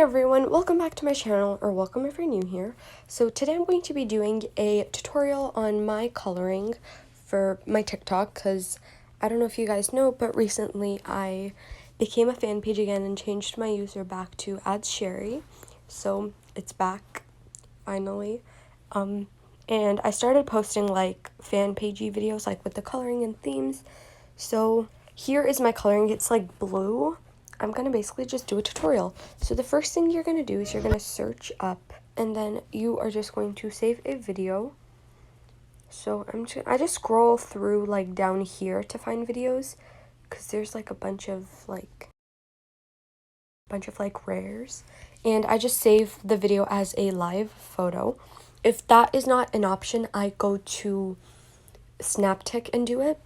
everyone, welcome back to my channel, or welcome if you're new here. So today I'm going to be doing a tutorial on my coloring for my TikTok, because I don't know if you guys know, but recently I became a fan page again and changed my user back to @Sherry. So it's back, finally. And I started posting like fan pagey videos like with the coloring and themes. So here is my coloring. It's like blue. I'm going to basically just do a tutorial. So the first thing you're going to do is you're going to search up, and then you are just going to save a video. So I just scroll through like down here to find videos, because there's like a bunch of rares, and I just save the video as a live photo. If that is not an option, I go to Snaptic and do it.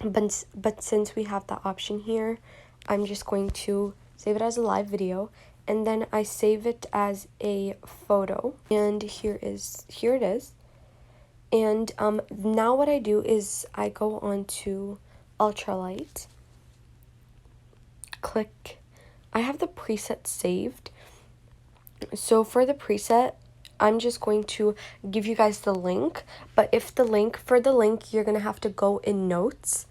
But since we have that option here, I'm just going to save it as a live video, and then I save it as a photo, and here it is. And now what I do is I go on to ultralight, click, I have the preset saved. So for the preset, I'm just going to give you guys the link, but for the link you're going to have to go in notes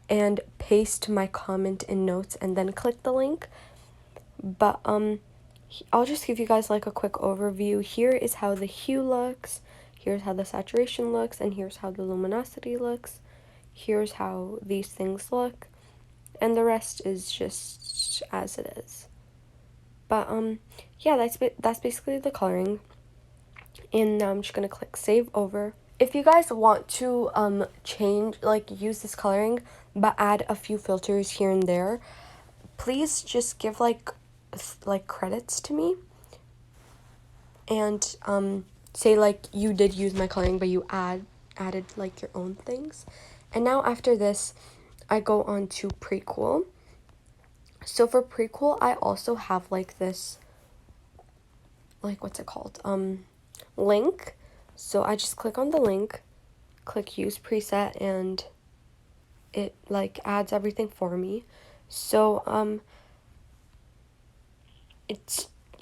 and paste my comment in notes and then click the link. But I'll just give you guys like a quick overview. Here is how the hue looks, here's how the saturation looks, and here's how the luminosity looks. Here's how these things look, and the rest is just as it is. But yeah, that's basically the coloring. And now I'm just gonna click save over. If you guys want to use this coloring but add a few filters here and there, please just give like credits to me and say like you did use my coloring but you added like your own things. And now after this, I go on to prequel. So for prequel, I also have like this, like, what's it called, link. So I just click on the link, click use preset, and it like adds everything for me. So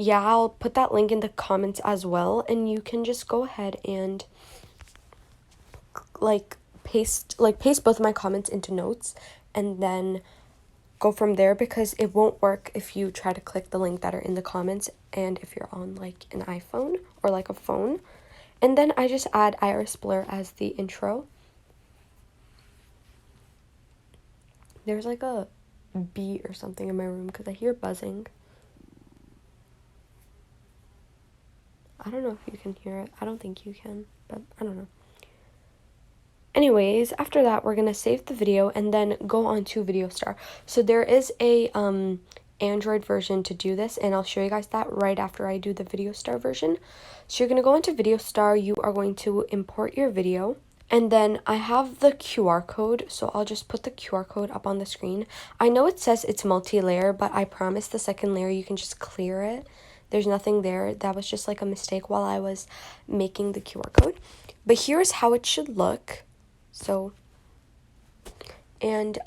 I'll put that link in the comments as well, and you can just go ahead and paste both of my comments into notes and then go from there, because it won't work if you try to click the link that are in the comments and if you're on like an iPhone or like a phone. And then I just add iris blur as the intro. There's like a bee or something in my room because I hear buzzing. I don't know if you can hear it. I don't think you can, but I don't know. Anyways, after that, we're going to save the video and then go on to Video Star. So there is a Android version to do this, and I'll show you guys that right after I do the Video Star version. So you're going to go into Video Star, you are going to import your video, and then I have the QR code, so I'll just put the QR code up on the screen. I know it says it's multi-layer, but I promise the second layer you can just clear it. There's nothing there. That was just like a mistake while I was making the QR code. But here's how it should look. So, and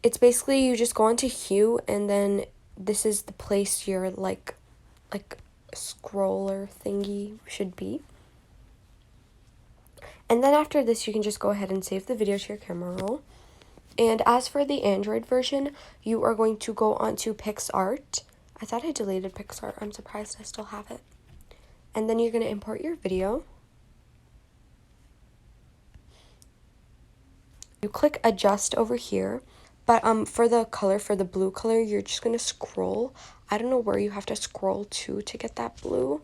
it's basically you just go onto hue, and then this is the place your like scroller thingy should be. And then after this, you can just go ahead and save the video to your camera roll. And as for the Android version, you are going to go onto PixArt. I thought I deleted PixArt. I'm surprised I still have it. And then you're going to import your video. You click adjust over here, but for the blue color, you're just going to scroll. I don't know where you have to scroll to get that blue.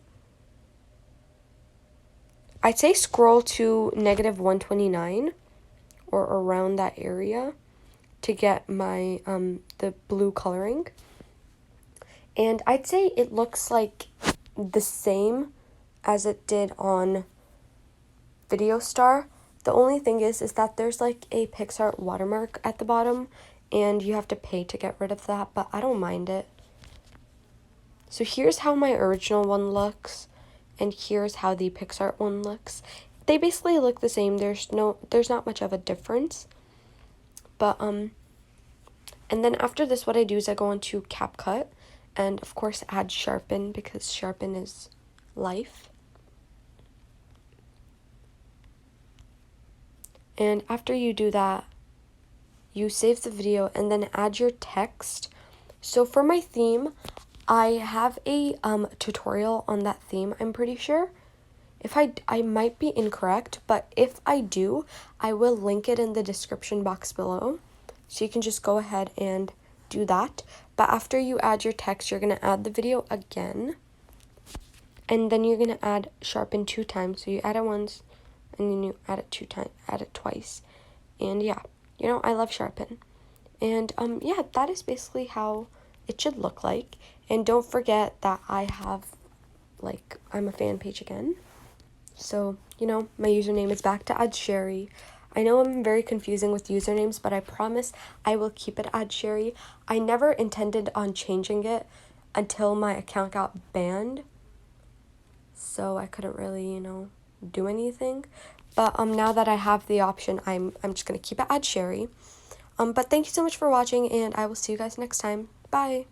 I'd say scroll to -129 or around that area to get my the blue coloring. And I'd say it looks like the same as it did on Video Star. The only thing is that there's like a PixArt watermark at the bottom, and you have to pay to get rid of that, but I don't mind it. So here's how my original one looks, and here's how the PixArt one looks. They basically look the same. There's not much of a difference. But and then after this, what I do is I go into CapCut, And of course add sharpen, because sharpen is life. And after you do that, you save the video and then add your text. So for my theme, I have a tutorial on that theme, I'm pretty sure. If I might be incorrect, but if I do, I will link it in the description box below. So you can just go ahead and do that. But after you add your text, you're going to add the video again. And then you're going to add sharpen 2 times. So you add it once, and then you add it twice. And yeah, you know, I love sharpen. And yeah, that is basically how it should look like. And don't forget that I have, like, I'm a fan page again. So, you know, my username is back to Sherry. I know I'm very confusing with usernames, but I promise I will keep it Sherry. I never intended on changing it until my account got banned. So I couldn't really, you know, do anything. But now that I have the option, I'm just going to keep it Sherry. But thank you so much for watching, and I will see you guys next time. Bye!